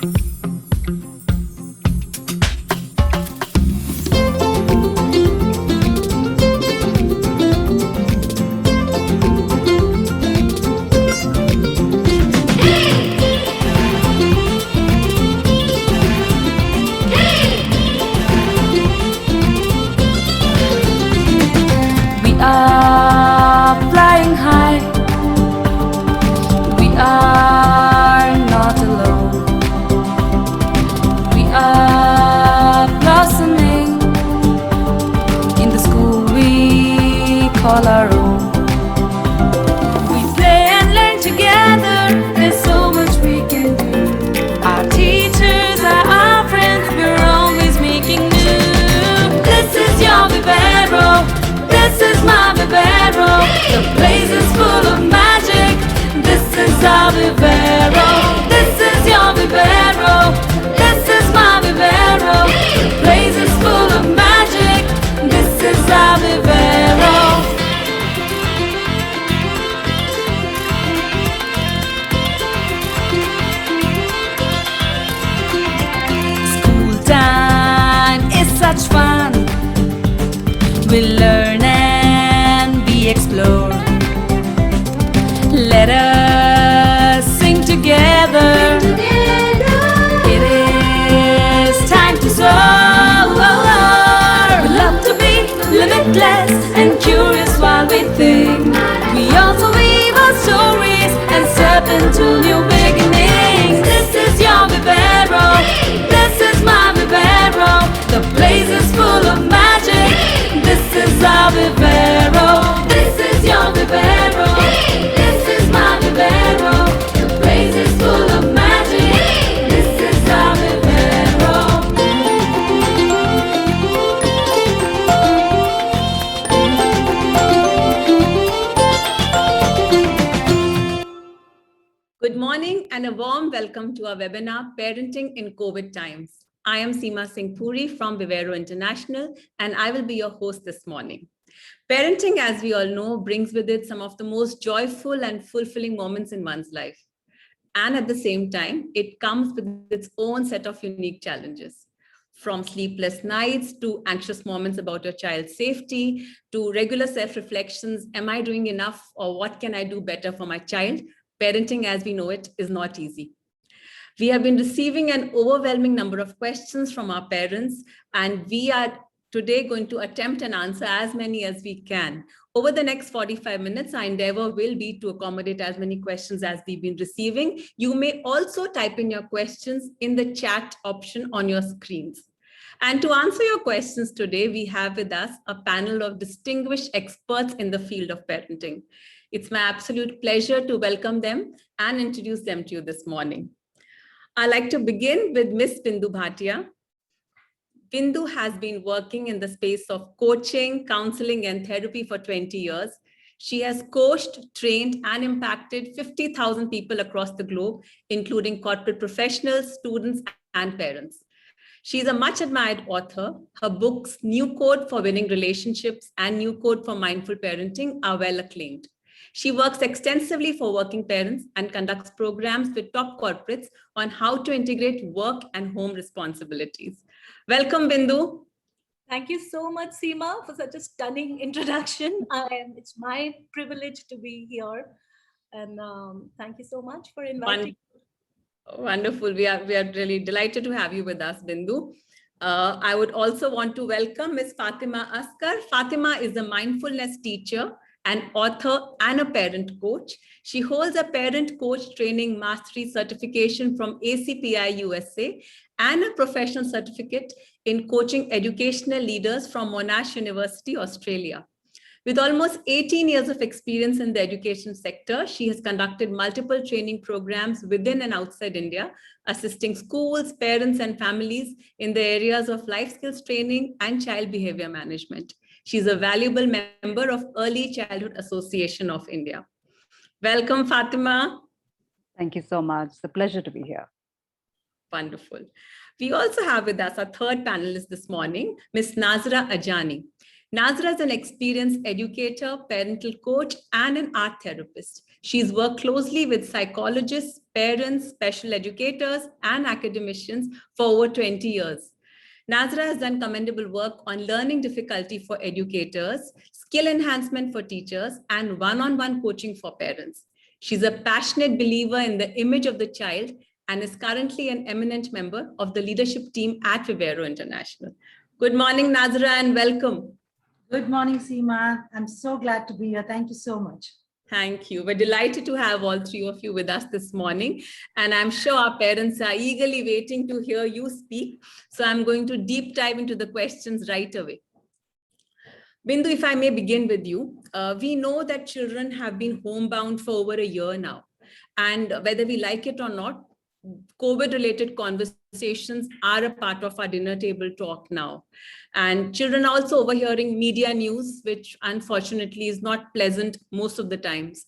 We are flying high. We are not alone. We are blossoming in the school we call our own. We play and learn together. There's so much we can do. Our teachers are our friends. We're always making new. This is your Vivero. This is my Vivero. The place is full of magic. This is our Vivero. This is your Vivero. This is my Vivero. The place is full of magic. This is our Vivero. School time is such fun. We learn and we explore. Let us sing together. It is time to soar. We love to be limitless and curious while we think. We also weave our stories and step into new beginnings. This is your Vivero. This is my Vivero. The place is full of magic. This is our Vivero. This is your Vivero. This is my Vivero. The place is full of magic. This is our Vivero. Good morning and a warm welcome to our webinar, Parenting in COVID Times. I am Seema Singh Puri from Vivero International, and I will be your host this morning. Parenting, as we all know, brings with it some of the most joyful and fulfilling moments in one's life. And at the same time, it comes with its own set of unique challenges. From sleepless nights to anxious moments about your child's safety, to regular self-reflections, am I doing enough or what can I do better for my child? Parenting as we know it is not easy. We have been receiving an overwhelming number of questions from our parents, and we are today going to attempt and answer as many as we can. Over the next 45 minutes, our endeavor will be to accommodate as many questions as we've been receiving. You may also type in your questions in the chat option on your screens. And to answer your questions today, we have with us a panel of distinguished experts in the field of parenting. It's my absolute pleasure to welcome them and introduce them to you this morning. I'd like to begin with Ms. Bindu Bhatia. Bindu has been working in the space of coaching, counseling, and therapy for 20 years. She has coached, trained, and impacted 50,000 people across the globe, including corporate professionals, students, and parents. She's a much admired author. Her books, New Code for Winning Relationships and New Code for Mindful Parenting, are well acclaimed. She works extensively for working parents and conducts programs with top corporates on how to integrate work and home responsibilities. Welcome, Bindu. Thank you so much, Seema, for such a stunning introduction. It's my privilege to be here. And thank you so much for inviting. Wonderful. We are really delighted to have you with us, Bindu. I would also want to welcome Ms. Fatima Askar. Fatima is a mindfulness teacher, an author, and a parent coach. She holds a parent coach training mastery certification from ACPI USA and a professional certificate in coaching educational leaders from Monash University, Australia. With almost 18 years of experience in the education sector, she has conducted multiple training programs within and outside India, assisting schools, parents, and families in the areas of life skills training and child behavior management. She's a valuable member of Early Childhood Association of India. Welcome, Fatima. Thank you so much. It's a pleasure to be here. Wonderful. We also have with us our third panelist this morning, Ms. Nazra Ajani. Nazra is an experienced educator, parental coach, and an art therapist. She's worked closely with psychologists, parents, special educators, and academicians for over 20 years. Nazra has done commendable work on learning difficulty for educators, skill enhancement for teachers, and one-on-one coaching for parents. She's a passionate believer in the image of the child and is currently an eminent member of the leadership team at Vivero International. Good morning, Nazra, and welcome. Good morning, Seema. I'm so glad to be here. Thank you so much. Thank you. We're delighted to have all three of you with us this morning. And I'm sure our parents are eagerly waiting to hear you speak. So I'm going to deep dive into the questions right away. Bindu, if I may begin with you, we know that children have been homebound for over a year now. And whether we like it or not, COVID-related conversations are a part of our dinner table talk now. And children are also overhearing media news, which unfortunately is not pleasant most of the times.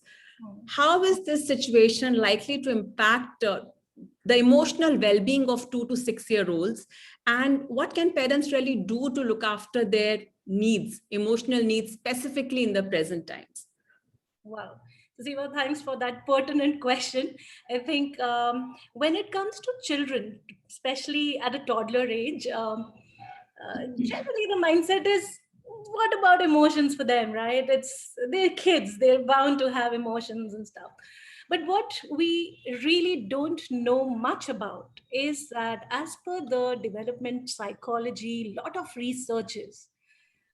How is this situation likely to impact the emotional well-being of 2 to 6 year olds? And what can parents really do to look after their needs, emotional needs, specifically in the present times? Wow. Seema, thanks for that pertinent question. I think when it comes to children, especially at a toddler age, generally the mindset is, what about emotions for them, right? They're kids, they're bound to have emotions and stuff. But what we really don't know much about is that as per the development psychology, a lot of researches,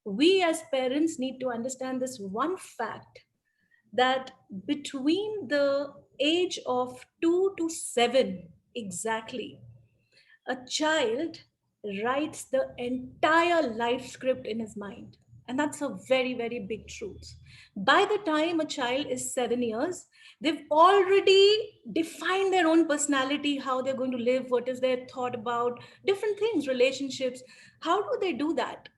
we as parents need to understand this one fact, that between the age of 2 to 7 exactly, a child writes the entire life script in his mind. And that's a very, very big truth. By the time a child is 7 years, they've already defined their own personality, how they're going to live, what is their thought about different things, relationships. How do they do that?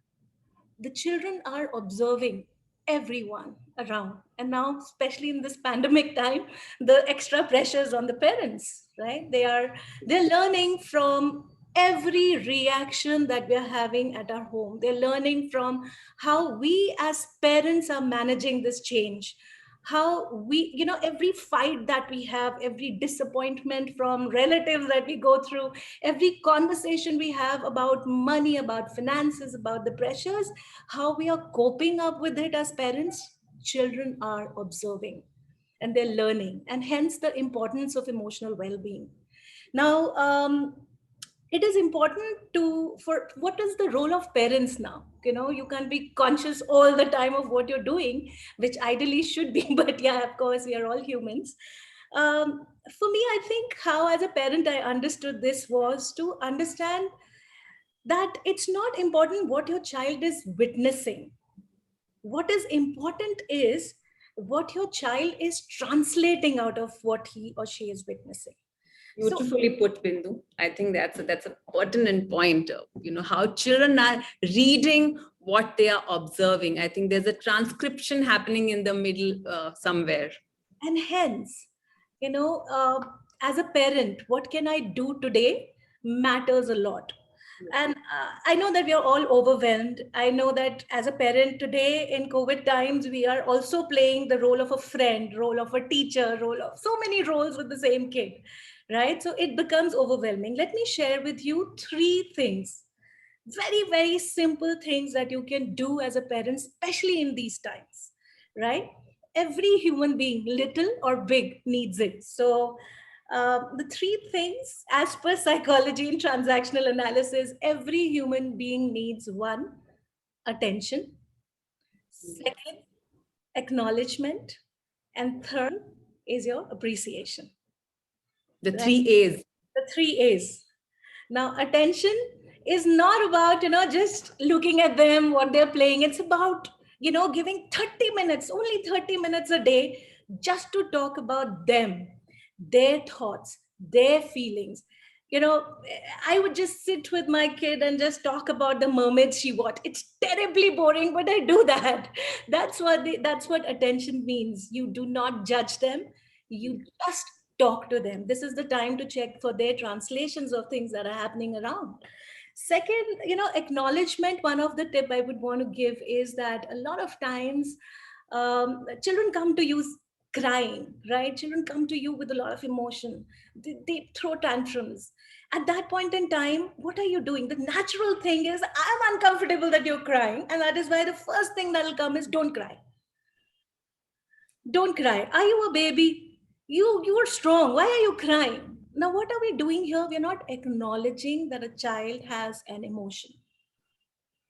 The children are observing everyone around. And now, especially in this pandemic time, the extra pressures on the parents, right? They're learning from every reaction that we're having at our home. They're learning from how we as parents are managing this change, how we, every fight that we have, every disappointment from relatives that we go through, every conversation we have about money, about finances, about the pressures, how we are coping up with it as parents, children are observing and they're learning, and hence the importance of emotional well-being. Now, it is important for what is the role of parents now? You can't be conscious all the time of what you're doing, which ideally should be, but yeah, of course, we are all humans. For me, I think how as a parent, I understood this was to understand that it's not important what your child is witnessing. What is important is what your child is translating out of what he or she is witnessing. Beautifully put, Bindu. I think that's a pertinent point. How children are reading what they are observing. I think there's a transcription happening in the middle somewhere. And hence, as a parent, what can I do today matters a lot. And I know that we are all overwhelmed. I know that as a parent today in COVID times, we are also playing the role of a friend, role of a teacher, role of so many roles with the same kid, right? So it becomes overwhelming. Let me share with you 3 things, very, very simple things that you can do as a parent, especially in these times, right? Every human being, little or big, needs it. So the 3 things, as per psychology and transactional analysis, every human being needs: 1, attention; 2nd, acknowledgement; and 3rd is your appreciation. The 3 A's. The 3 A's. Now, attention is not about, just looking at them, what they're playing. It's about, giving 30 minutes, only 30 minutes a day, just to talk about them, their thoughts, their feelings. I would just sit with my kid and just talk about the mermaids she watched. It's terribly boring, but I do that. That's what attention means. You do not judge them. You just talk to them. This is the time to check for their translations of things that are happening around. Second, acknowledgement. One of the tip I would want to give is that a lot of times children come to you crying, right? Children come to you with a lot of emotion. They throw tantrums. At that point in time, what are you doing? The natural thing is, I'm uncomfortable that you're crying. And that is why the first thing that'll come is don't cry. Don't cry. Are you a baby? You are strong. Why are you crying? Now, what are we doing here? We're not acknowledging that a child has an emotion.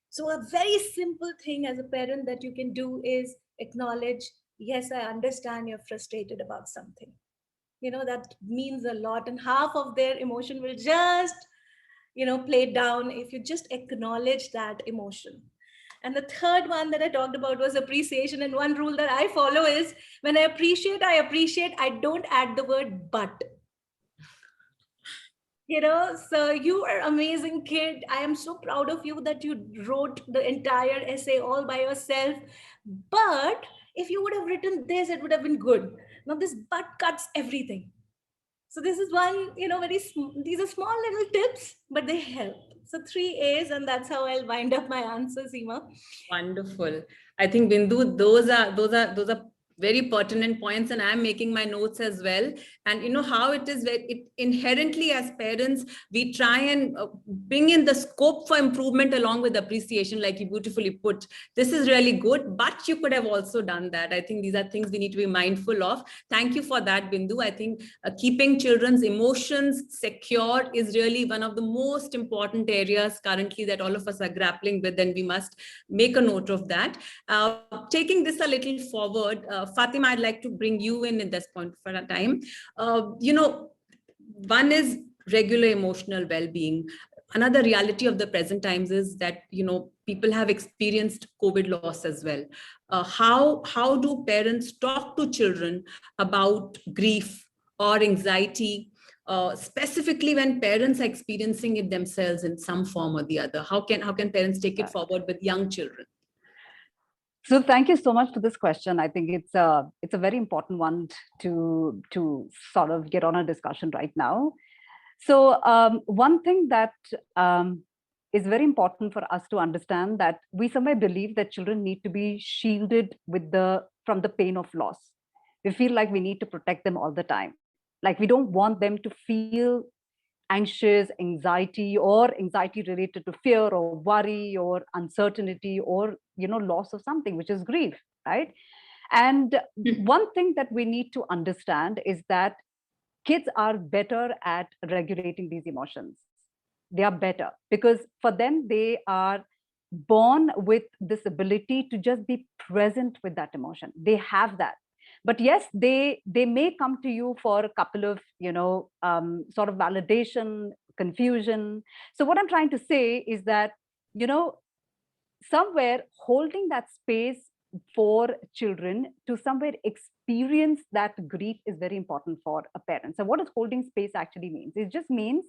So, a very simple thing as a parent that you can do is acknowledge, yes, I understand you're frustrated about something. That means a lot. And half of their emotion will just, play down if you just acknowledge that emotion. And the third one that I talked about was appreciation. And one rule that I follow is when I appreciate, I don't add the word but. So you are amazing kid. I am so proud of you that you wrote the entire essay all by yourself. But if you would have written this, it would have been good. Now this but cuts everything. So this is one, these are small little tips, but they help. So 3 A's, and that's how I'll wind up my answer, Seema. Wonderful. I think Bindu, those are very pertinent points, and I'm making my notes as well. And you know how it is where it inherently as parents, we try and bring in the scope for improvement along with appreciation, like you beautifully put. This is really good, but you could have also done that. I think these are things we need to be mindful of. Thank you for that, Bindu. I think keeping children's emotions secure is really one of the most important areas currently that all of us are grappling with, and we must make a note of that. Taking this a little forward, Fatima, I'd like to bring you in at this point for a time. One is regular emotional well-being. Another reality of the present times is that, people have experienced COVID loss as well. How do parents talk to children about grief or anxiety, specifically when parents are experiencing it themselves in some form or the other? How can parents take it forward with young children? So thank you so much for this question. I think it's a very important one to sort of get on a discussion right now. So one thing that is very important for us to understand, that we somewhere believe that children need to be shielded from the pain of loss. We feel like we need to protect them all the time. Like we don't want them to feel anxious, anxiety related to fear or worry or uncertainty or loss of something, which is grief, right? And one thing that we need to understand is that kids are better at regulating these emotions. They are better because for them, they are born with this ability to just be present with that emotion. They have that. But yes, they may come to you for a couple of sort of validation, confusion. So what I'm trying to say is that somewhere holding that space for children to somewhere experience that grief is very important for a parent. So what does holding space actually means? It just means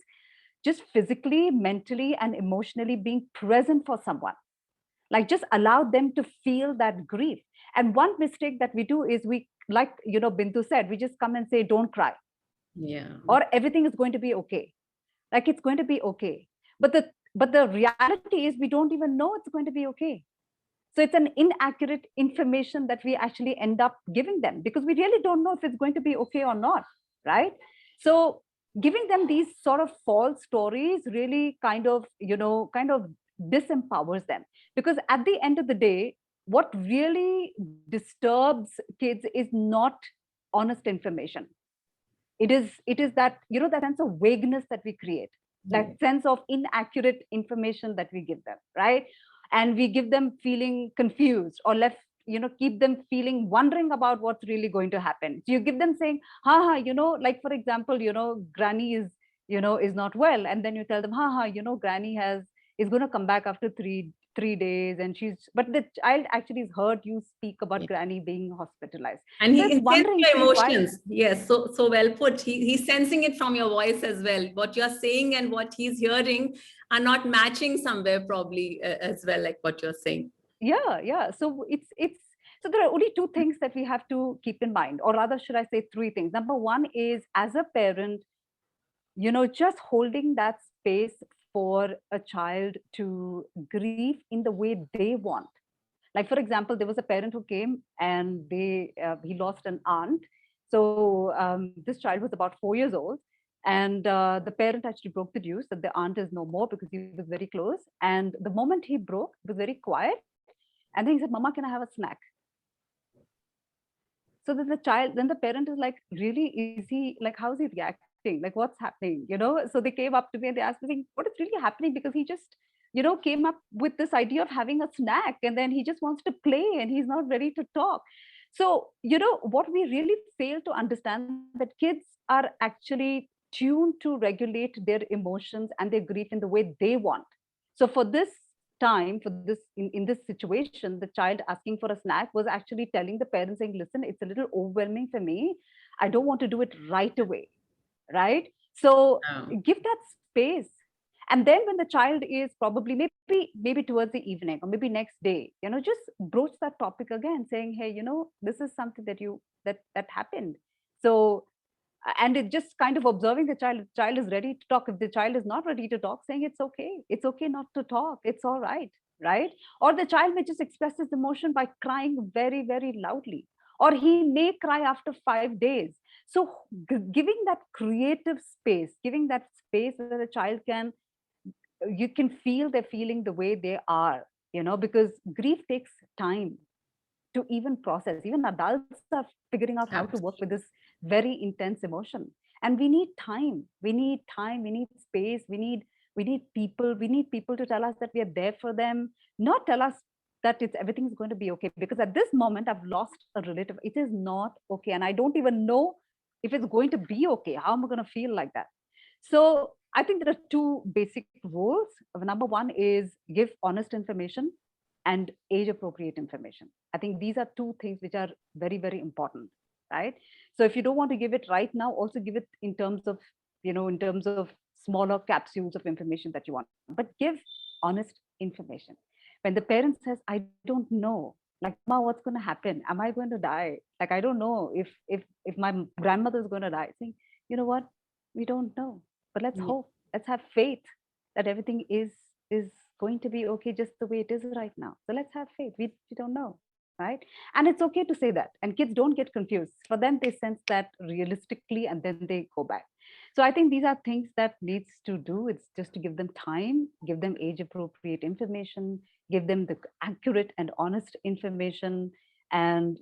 just physically, mentally, and emotionally being present for someone. Like just allow them to feel that grief. And one mistake that we do is we, like Bindu said, we just come and say, don't cry. Yeah. Or everything is going to be okay. Like it's going to be okay. But the reality is we don't even know it's going to be okay. So it's an inaccurate information that we actually end up giving them because we really don't know if it's going to be okay or not, right? So giving them these sort of false stories really kind of disempowers them, because at the end of the day, what really disturbs kids is not honest information. It is that that sense of vagueness that we create, that sense of inaccurate information that we give them, right? And we give them feeling confused or left, keep them feeling, wondering about what's really going to happen. So you give them saying, like for example, granny is not well, and then you tell them, granny is going to come back after three days, and but the child actually has heard you speak about granny being hospitalized, and he senses your emotions. Yes, so well put. He's sensing it from your voice as well. What you're saying and what he's hearing are not matching somewhere probably as well, like what you're saying. Yeah. So so there are only two things that we have to keep in mind, or rather should I say three things. Number one is, as a parent, just holding that space for a child to grieve in the way they want. Like, for example, there was a parent who came and he lost an aunt. So this child was about 4 years old. And the parent actually broke the news that the aunt is no more because he was very close. And the moment he broke, it was very quiet. And then he said, Mama, can I have a snack? So then then the parent is like, really, is he like, how is he reacting? Like, what's happening? So they came up to me and they asked me, what is really happening? Because he just, came up with this idea of having a snack and then he just wants to play and he's not ready to talk. So, what we really fail to understand that kids are actually tuned to regulate their emotions and their grief in the way they want. So for this time, for this in this situation, the child asking for a snack was actually telling the parents saying, listen, it's a little overwhelming for me. I don't want to do it right away. Right. So give that space. And then when the child is probably maybe towards the evening or maybe next day, just broach that topic again, saying, hey, this is something that happened. So, and it just kind of observing the child is ready to talk. If the child is not ready to talk, saying it's okay not to talk, it's all right. Right. Or the child may just express his emotion by crying very, very loudly, or he may cry after 5 days. So giving that creative space, giving that space where the child you can feel they're feeling the way they are, because grief takes time to even process. Even adults are figuring out how to work with this very intense emotion. And we need time. We need space. We need people to tell us that we are there for them, not tell us that everything's going to be okay. Because at this moment, I've lost a relative. It is not okay. And I don't even know if it's going to be okay. How am I going to feel like that? So I think there are two basic rules. Number one is give honest information and age appropriate information. I think these are two things which are very, very important, right? So if you don't want to give it right now, also give it in terms of smaller capsules of information that you want, but give honest information. When the parent says, I don't know, like, Ma, what's going to happen? Am I going to die? Like, I don't know if my grandmother is going to die. Saying, you know what? We don't know, but let's hope, let's have faith that everything is going to be okay just the way it is right now. So let's have faith. We don't know, right? And it's okay to say that. And kids don't get confused. For them, they sense that realistically, and then they go back. So I think these are things that needs to do. It's just to give them time, give them age appropriate information, give them the accurate and honest information, and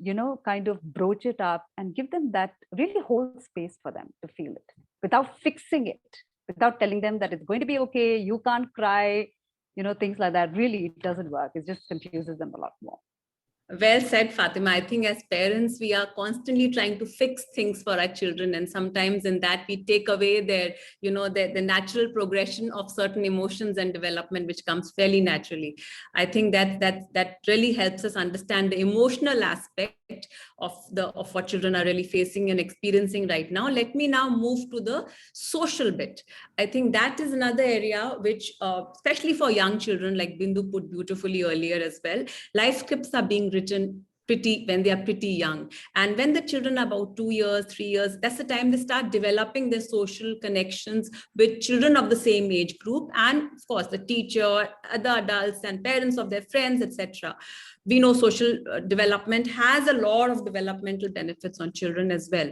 kind of broach it up and give them that really whole space for them to feel it without fixing it, without telling them that it's going to be okay, you can't cry, things like that. Really, it doesn't work. It just confuses them a lot more. Well said, Fatima. I think as parents, we are constantly trying to fix things for our children. And sometimes in that we take away their, the natural progression of certain emotions and development, which comes fairly naturally. I think that really helps us understand the emotional aspect of what children are really facing and experiencing right now. Let me now move to the social bit. I think that is another area which, especially for young children, like Bindu put beautifully earlier as well, life scripts are being written when they are pretty young. And when the children are about 2 years, 3 years, that's the time they start developing their social connections with children of the same age group. And of course, the teacher, other adults and parents of their friends, etc. We know social development has a lot of developmental benefits on children as well.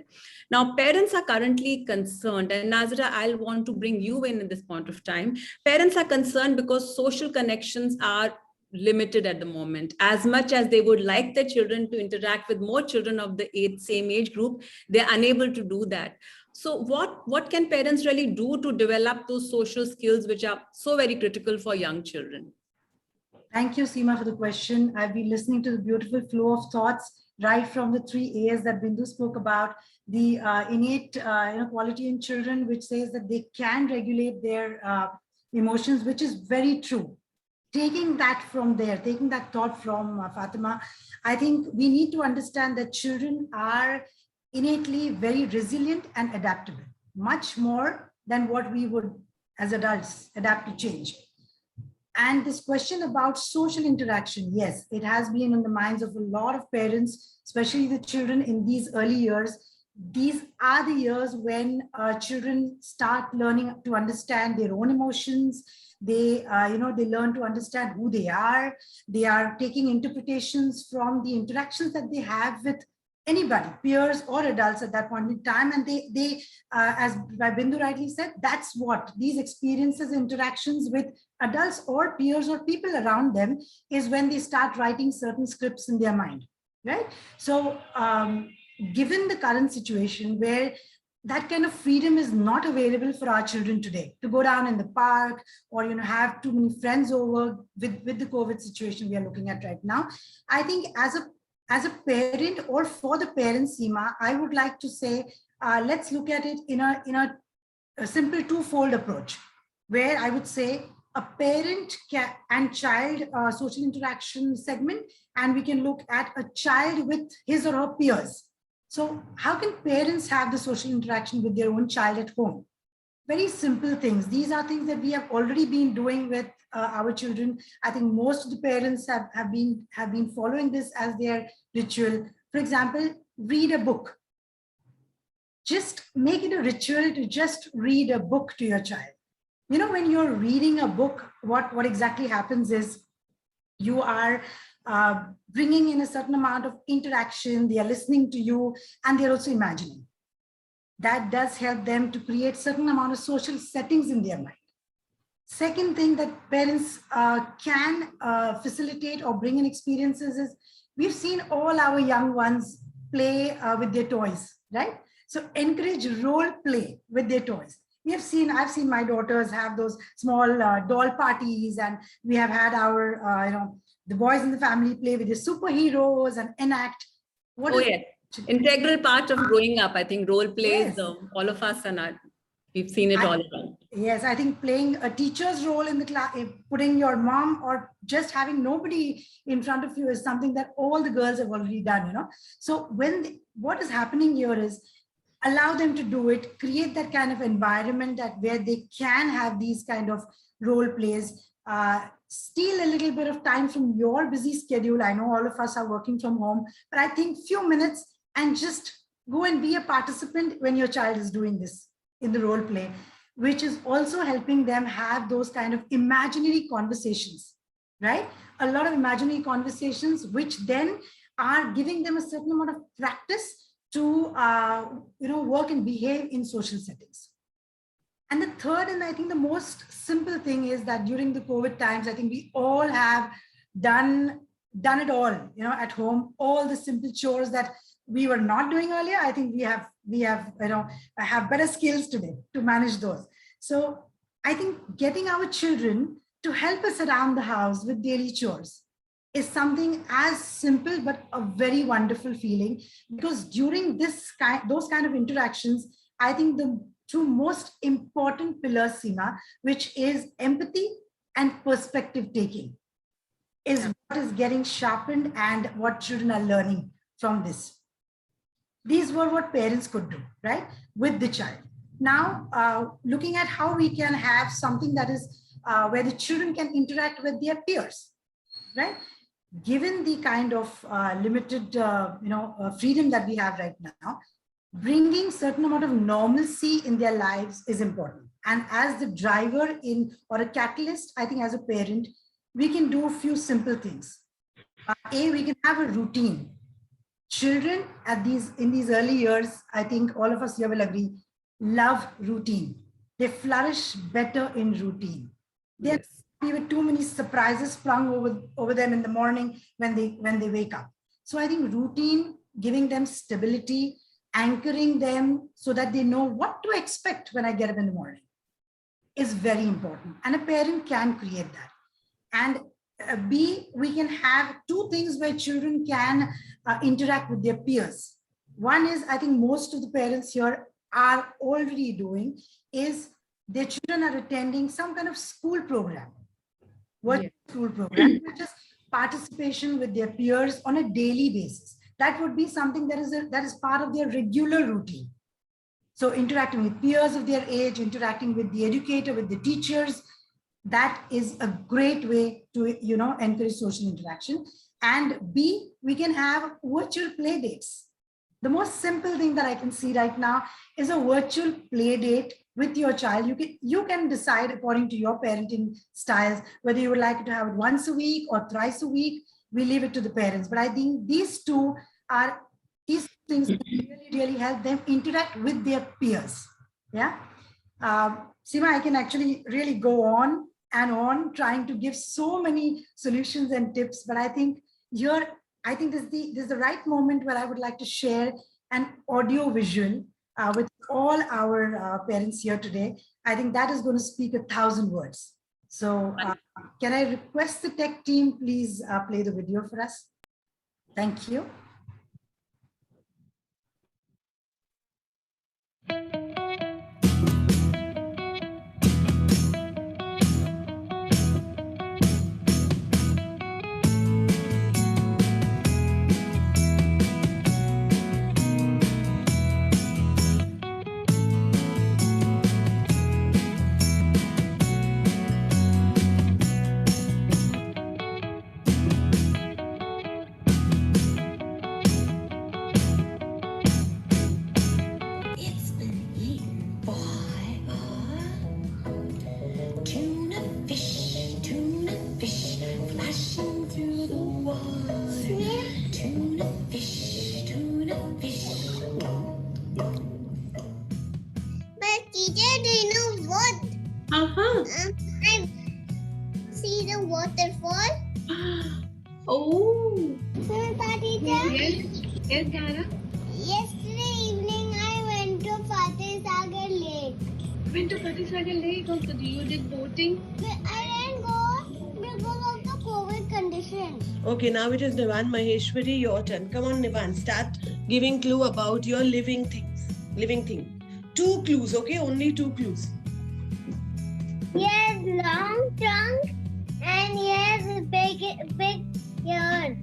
Now, parents are currently concerned, and Nazira, I'll want to bring you in this point of time. Parents are concerned because social connections are limited at the moment. As much as they would like their children to interact with more children of the same age group, they're unable to do that. So what can parents really do to develop those social skills which are so very critical for young children? Thank you, Seema, for the question. I've been listening to the beautiful flow of thoughts, right from the 3 A's that Bindu spoke about, the innate quality in children, which says that they can regulate their emotions, which is very true. Taking that from there, taking that thought from Fatima, I think we need to understand that children are innately very resilient and adaptable, much more than what we would as adults adapt to change. And this question about social interaction, yes, it has been in the minds of a lot of parents, especially the children in these early years, these are the years when children start learning to understand their own emotions. They, they learn to understand who they are. They are taking interpretations from the interactions that they have with anybody, peers or adults at that point in time. And they as Bindu rightly said, that's what these experiences, interactions with adults or peers or people around them is when they start writing certain scripts in their mind, right? So given the current situation where that kind of freedom is not available for our children today to go down in the park or have too many friends over with the COVID situation we are looking at right now, I think as a parent or for the parents, Seema, I would like to say, let's look at it in a simple twofold approach, where I would say a parent and child social interaction segment, and we can look at a child with his or her peers. So how can parents have the social interaction with their own child at home? Very simple things. These are things that we have already been doing with our children. I think most of the parents have been following this as their ritual. For example, read a book. Just make it a ritual to just read a book to your child. When you're reading a book, what exactly happens is you are bringing in a certain amount of interaction. They are listening to you and they're also imagining. That does help them to create certain amount of social settings in their mind. Second thing that parents can facilitate or bring in experiences is we've seen all our young ones play with their toys, right? So encourage role play with their toys. I've seen my daughters have those small doll parties, and we have had our, the boys in the family play with the superheroes and enact. Integral part of growing up. I think role plays, Yes. all of us are not, we've seen it all around. Yes, I think playing a teacher's role in the class, putting your mom or just having nobody in front of you is something that all the girls have already done, So what is happening here is allow them to do it, create that kind of environment where they can have these kind of role plays, steal a little bit of time from your busy schedule. I know all of us are working from home, but I think few minutes and just go and be a participant when your child is doing this in the role play, which is also helping them have those kind of imaginary conversations, right? A lot of imaginary conversations, which then are giving them a certain amount of practice to work and behave in social settings. And the third, and I think the most simple thing is that during the COVID times, I think we all have done it all, at home, all the simple chores that we were not doing earlier. I think we have better skills today to manage those. So I think getting our children to help us around the house with daily chores is something as simple, but a very wonderful feeling, because during those kind of interactions, I think the two most important pillars, Seema, which is empathy and perspective taking, is what is getting sharpened and what children are learning from this. These were what parents could do, right, with the child. Now, looking at how we can have something that is where the children can interact with their peers, right? Given the kind of limited, freedom that we have right now, bringing certain amount of normalcy in their lives is important. And as the driver or a catalyst, I think as a parent, we can do a few simple things. We can have a routine. Children in these early years, I think all of us here will agree, love routine. They flourish better in routine. They're not happy with too many surprises sprung over them in the morning when they wake up. So I think routine, giving them stability, anchoring them so that they know what to expect when I get up in the morning is very important. And a parent can create that. And we can have two things where children can interact with their peers. One is, I think most of the parents here are already doing, is their children are attending some kind of school program, school program, which is participation with their peers on a daily basis. That would be something that is part of their regular routine. So interacting with peers of their age, interacting with the educator, with the teachers, that is a great way to encourage social interaction. And B, we can have virtual play dates. the most simple thing that I can see right now is a virtual play date with your child. You can decide according to your parenting styles, whether you would like to have it once a week or thrice a week. We leave it to the parents. But I think these things that really help them interact with their peers. Yeah. Seema, I can actually really go on and on trying to give so many solutions and tips, but I think this is the right moment where I would like to share an audio visual with all our parents here today. I think that is going to speak 1,000 words. So can I request the tech team, please play the video for us? Thank you. It's been eaten by a tuna fish, flashing through the water. Tuna fish, But teacher, do you know what? I see the waterfall. Oh, Remember, teacher? yes, Dara. Yesterday evening, I went to Fateh Sagar Lake. Went to Fateh Sagar Lake. Also, you did boating. But I didn't go because of the COVID conditions. Okay, now it is Nivan Maheshwari, your turn. Come on, Nivan, start giving clue about your living thing. 2 clues, okay? Only 2 clues. He has long trunk and he has big ears.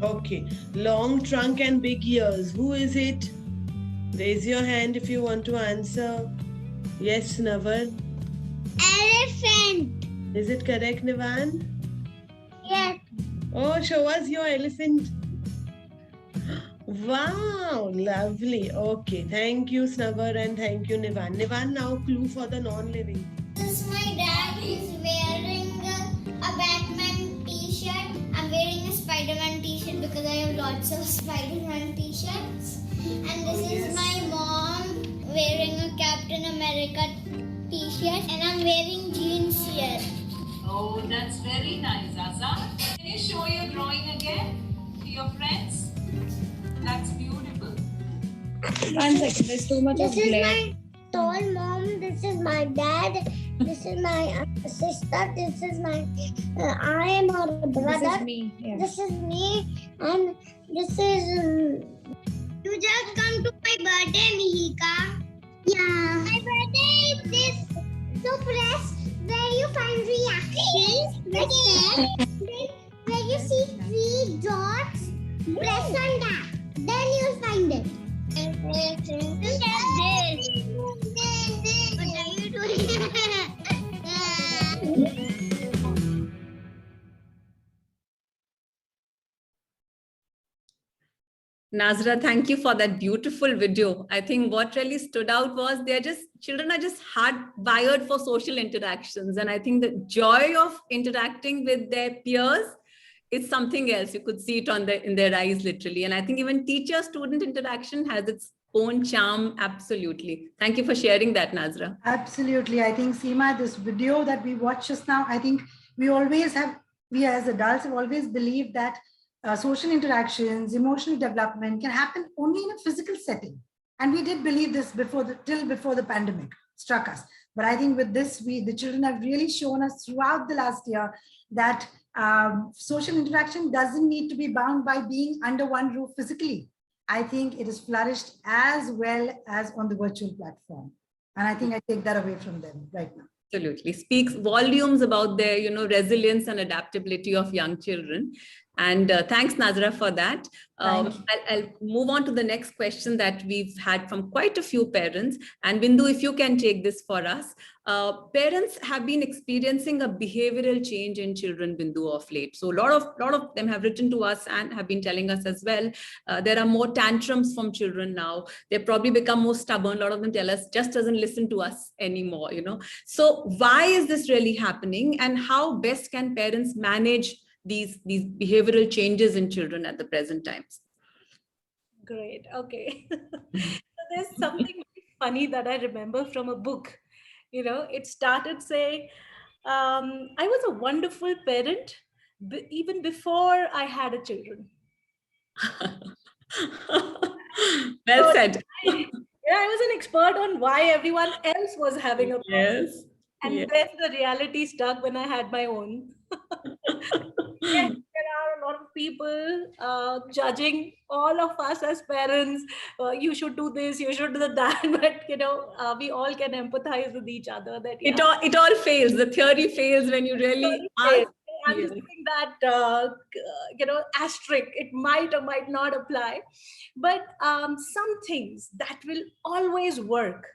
Okay, long trunk and big ears. Who is it? Raise your hand if you want to answer. Yes, Navar. Elephant. Is it correct, Nivan? Yes. Oh, show us your elephant. Wow, lovely. Okay, thank you, Snavar, and thank you, Nivan. Nivan, now clue for the non-living. This is my dad. He's wearing a Batman t-shirt. I'm wearing a Spider-Man t-shirt because I have lots of Spider-Man t-shirts. And this is my mom wearing a Captain America t-shirt. And I'm wearing jeans here. Oh, that's very nice, Azad. Can you show your drawing again to your friends? That's beautiful. 1 second, there's too much of This is glare. my tall mom. This is my dad. This is my sister. This is my. I am her brother. This is me. Yeah. This is me, and this is. You just come to my birthday, Mihika. Yeah. My birthday is this. So press where you find reactions. Then where you see 3 dots, press on that. Then you'll find it. Look at this. What are you doing? Nazra, thank you for that beautiful video. I think what really stood out was children are just hardwired for social interactions. And I think the joy of interacting with their peers is something else. You could see it in their eyes, literally. And I think even teacher-student interaction has its own charm. Absolutely. Thank you for sharing that, Nazra. Absolutely. I think, Seema, this video that we watched just now, I think we as adults have always believed that social interactions, emotional development can happen only in a physical setting. And we did believe this till before the pandemic struck us. But I think with this, the children have really shown us throughout the last year that social interaction doesn't need to be bound by being under one roof physically. I think it has flourished as well as on the virtual platform. And I think I take that away from them right now. Absolutely. Speaks volumes about their, resilience and adaptability of young children. And thanks, Nazra, for that. Thank you. I'll move on to the next question that we've had from quite a few parents. And Bindu, if you can take this for us. Parents have been experiencing a behavioral change in children, Bindu, of late. So a lot of them have written to us and have been telling us as well. There are more tantrums from children now. They probably become more stubborn. A lot of them tell us just doesn't listen to us anymore, you know. So why is this really happening, and how best can parents manage these behavioral changes in children at the present times? Great. Okay. So there's something very funny that I remember from a book. You know, it started saying, I was a wonderful parent even before I had a children. Well said. I was an expert on why everyone else was having a problem. Yes. And yes. then the reality struck when I had my own. Yes, there are a lot of people judging all of us as parents. You should do this, you should do that. But you know, we all can empathize with each other. That It all fails. The theory fails when you really ask. I'm just saying that you know, asterisk. It might or might not apply, but some things that will always work,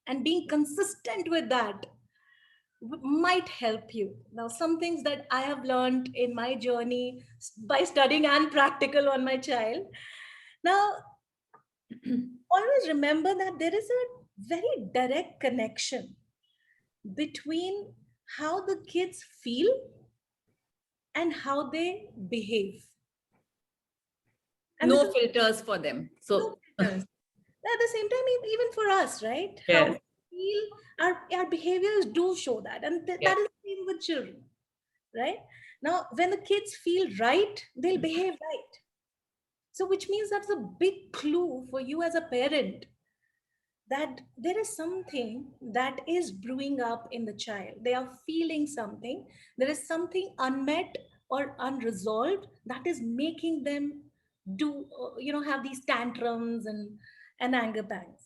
and being consistent with that might help you. Now, some things that I have learned in my journey by studying and practical on my child. Now, always remember that there is a very direct connection between how the kids feel and how they behave. And No filters for them. So no filters. At the same time, even for us, right? Yes. How we feel, our behaviors do show that. And that is the same with children, right? Now, when the kids feel right, they'll behave right. So which means that's a big clue for you as a parent, that there is something that is brewing up in the child. They are feeling something. There is something unmet or unresolved that is making them do, you know, have these tantrums and anger pangs.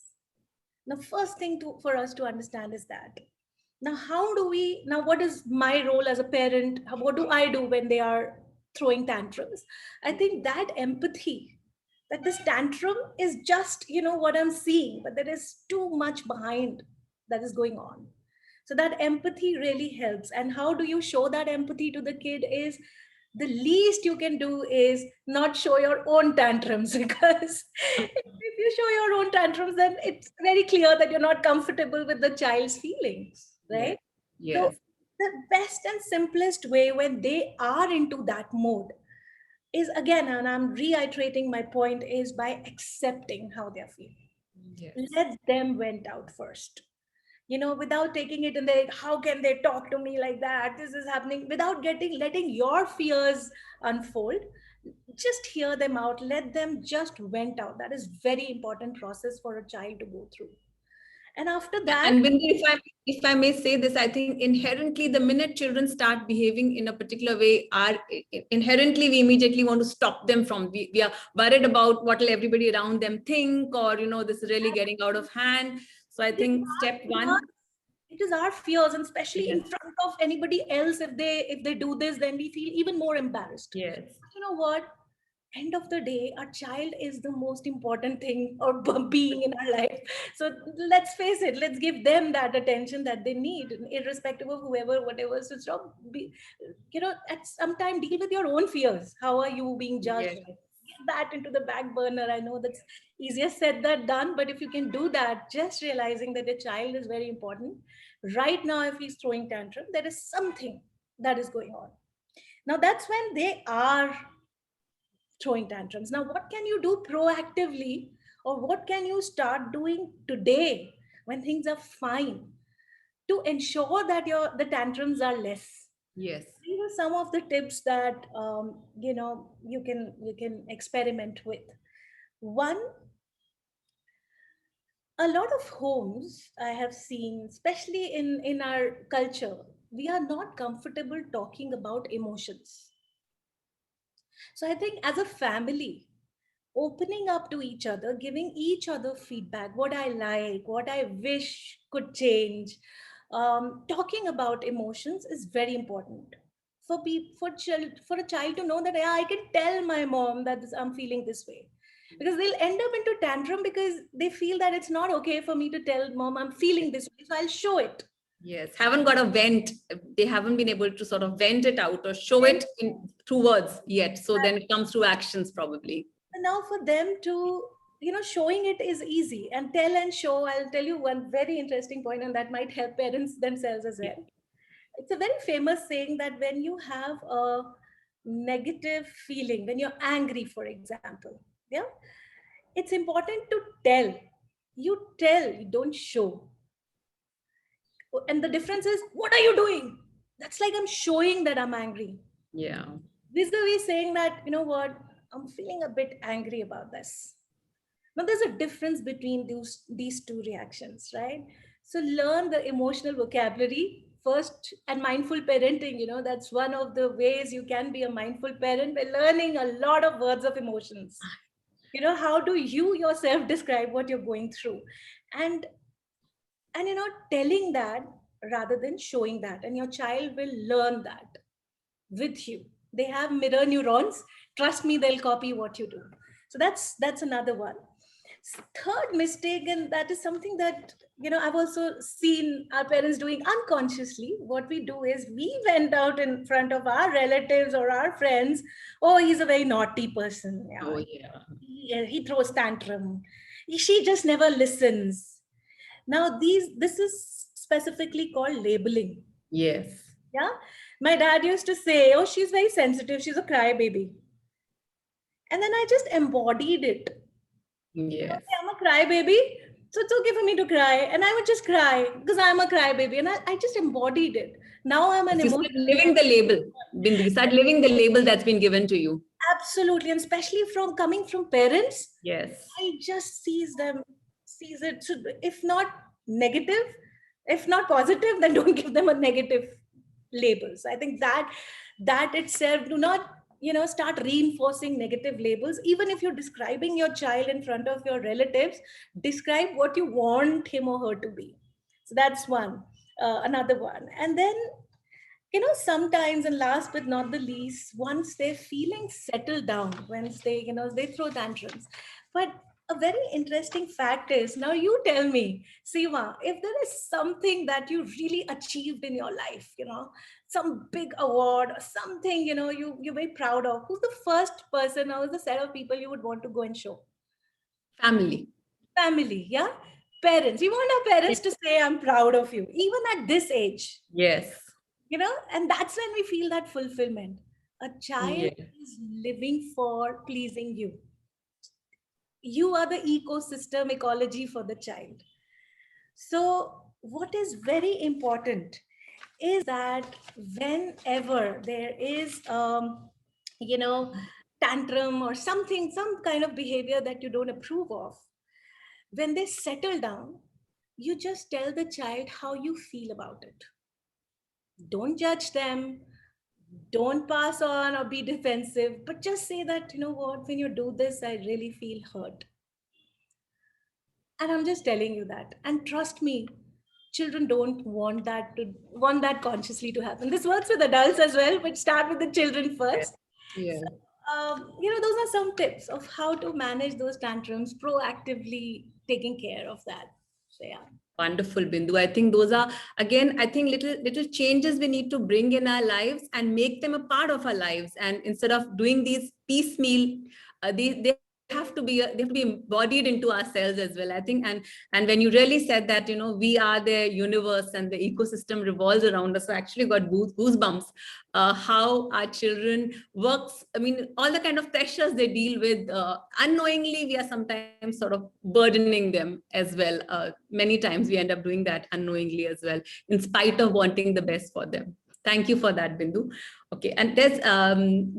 The first thing for us to understand is that. Now, what is my role as a parent? What do I do when they are throwing tantrums? I think that empathy, that this tantrum is just, you know, what I'm seeing, but there is too much behind that is going on. So that empathy really helps. And how do you show that empathy to the kid is, the least you can do is not show your own tantrums, because if you show your own tantrums, then it's very clear that you're not comfortable with the child's feelings, right? Yes. So the best and simplest way when they are into that mode is, again, and I'm reiterating my point, is by accepting how they're feeling. Yes. Let them vent out first. You know, without taking it in the, how can they talk to me like that? This is happening, without letting your fears unfold. Just hear them out. Let them just vent out. That is very important process for a child to go through. And after that, and Bindu, if I may say this, I think inherently the minute children start behaving in a particular way, inherently we immediately want to stop them from. We are worried about what will everybody around them think, or you know, this is really getting out of hand. So I think step one. It is our fears, and especially in front of anybody else, if they do this, then we feel even more embarrassed. Yes. You know what? End of the day, our child is the most important thing or being in our life. So let's face it, let's give them that attention that they need, irrespective of whoever, whatever. So stop, you know, at some time deal with your own fears. How are you being judged? Yes. Get that into the back burner. I know that's easier said than done, but if you can do that, just realizing that a child is very important. Right now, if he's throwing tantrum, there is something that is going on. Now that's when they are throwing tantrums. Now, what can you do proactively, or what can you start doing today when things are fine to ensure that the tantrums are less? Yes. These are some of the tips that you know, you can experiment with. One, a lot of homes I have seen, especially in our culture, we are not comfortable talking about emotions. So I think as a family, opening up to each other, giving each other feedback, what I like, what I wish could change, talking about emotions is very important. for a child to know that, yeah, I can tell my mom that I'm feeling this way. Because they'll end up into tantrum because they feel that it's not okay for me to tell mom I'm feeling this way, so I'll show it. Yes, haven't got a vent. They haven't been able to sort of vent it out or show it through words yet. So then it comes through actions probably. And now for them to, showing it is easy, and tell and show. I'll tell you one very interesting point, and that might help parents themselves as well. It's a very famous saying that when you have a negative feeling, when you're angry, for example, yeah, it's important to tell. You tell, you don't show. And the difference is, what are you doing? That's like I'm showing that I'm angry. Yeah. This is the way saying that, you know what, I'm feeling a bit angry about this. Now there's a difference between these two reactions, right? So learn the emotional vocabulary first, and mindful parenting, that's one of the ways you can be a mindful parent, by learning a lot of words of emotions. How do you yourself describe what you're going through? And telling that rather than showing that, and your child will learn that with you. They have mirror neurons. Trust me, they'll copy what you do. So that's another one. Third mistake, and that is something that I've also seen our parents doing unconsciously. What we do is we went out in front of our relatives or our friends. Oh, he's a very naughty person. Yeah. Oh yeah. He throws tantrum. She just never listens. Now this is specifically called labeling. Yes. Yeah. My dad used to say, oh, she's very sensitive. She's a crybaby. And then I just embodied it. Yes. Okay, I'm a crybaby, so it's okay for me to cry. And I would just cry because I'm a crybaby. And I just embodied it. Now I'm an emotional. Living the label. Bindu, start living the label that's been given to you. Absolutely. And especially coming from parents. Yes. I just sees it. So if not negative, if not positive, then don't give them a negative labels. I think that itself, do not start reinforcing negative labels. Even if you're describing your child in front of your relatives, describe what you want him or her to be. So that's one. Another one. And then sometimes, and last but not the least, once they're feeling settled down, once they they throw tantrums. But a very interesting fact is, now you tell me, Seema, if there is something that you really achieved in your life, some big award or something, you're very proud of, who's the first person or the set of people you would want to go and show? Family, yeah? Parents. We want our parents to say, I'm proud of you, even at this age. Yes. And that's when we feel that fulfillment. A child is living for pleasing you. You are the ecosystem, ecology for the child. So what is very important is that whenever there is, tantrum or something, some kind of behavior that you don't approve of, when they settle down, you just tell the child how you feel about it. Don't judge them. Don't pass on or be defensive, but just say that, what, when you do this, I really feel hurt. And I'm just telling you that. And trust me, children don't want that consciously to happen. This works with adults as well, but start with the children first. Yeah. So, those are some tips of how to manage those tantrums, proactively taking care of that. So yeah. Wonderful, Bindu. I think those are, again, little changes we need to bring in our lives and make them a part of our lives. And instead of doing these piecemeal, they have to be embodied into ourselves as well, I think. And when you really said that, we are the universe and the ecosystem revolves around us, so I actually got goosebumps. How our children works. I mean, all the kind of pressures they deal with, unknowingly, we are sometimes sort of burdening them as well. Many times we end up doing that unknowingly as well, in spite of wanting the best for them. Thank you for that, Bindu. Okay, and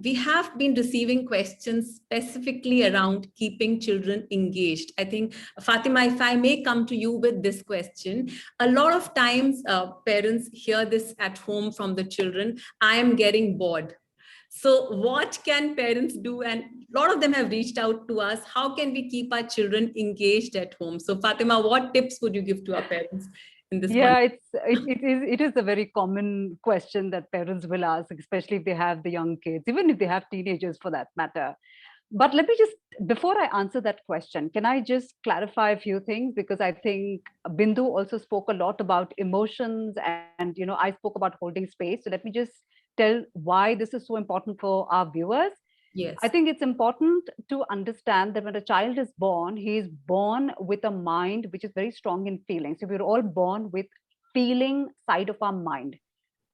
we have been receiving questions specifically around keeping children engaged. I think, Fatima, if I may come to you with this question, a lot of times parents hear this at home from the children, I am getting bored. So what can parents do? And a lot of them have reached out to us. How can we keep our children engaged at home? So Fatima, what tips would you give to our parents in this Yeah, context? it is a very common question that parents will ask, especially if they have the young kids, even if they have teenagers for that matter. But let me just, before I answer that question, can I just clarify a few things? Because I think Bindu also spoke a lot about emotions and, I spoke about holding space. So let me just tell why this is so important for our viewers. Yes. I think it's important to understand that when a child is born, he is born with a mind which is very strong in feelings. So we're all born with feeling side of our mind.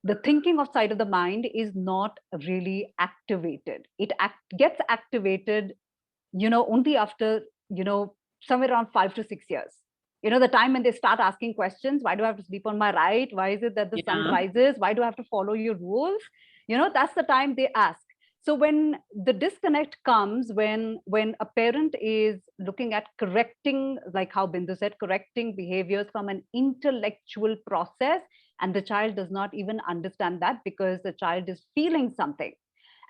The thinking of side of the mind is not really activated. It gets activated, only after, somewhere around 5 to 6 years. The time when they start asking questions: why do I have to sleep on my right? Why is it that the sun Yeah. rises? Why do I have to follow your rules? That's the time they ask. So when the disconnect comes, when a parent is looking at correcting, like how Bindu said, correcting behaviors from an intellectual process, and the child does not even understand that because the child is feeling something.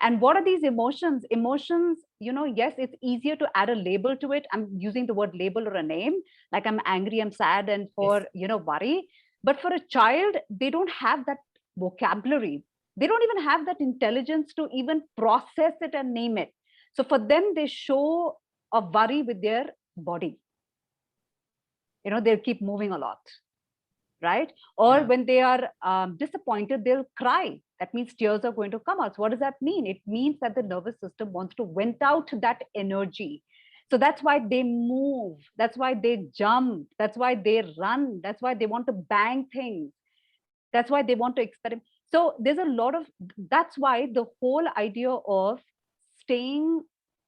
And what are these emotions? Emotions, yes, it's easier to add a label to it. I'm using the word label or a name, like I'm angry, I'm sad, and for, worry. But for a child, they don't have that vocabulary. They don't even have that intelligence to even process it and name it. So for them, they show a worry with their body. They'll keep moving a lot, right? Or when they are disappointed, they'll cry. That means tears are going to come out. So what does that mean? It means that the nervous system wants to vent out that energy. So that's why they move. That's why they jump. That's why they run. That's why they want to bang things. That's why they want to experiment. So there's a lot of, that's why the whole idea of staying,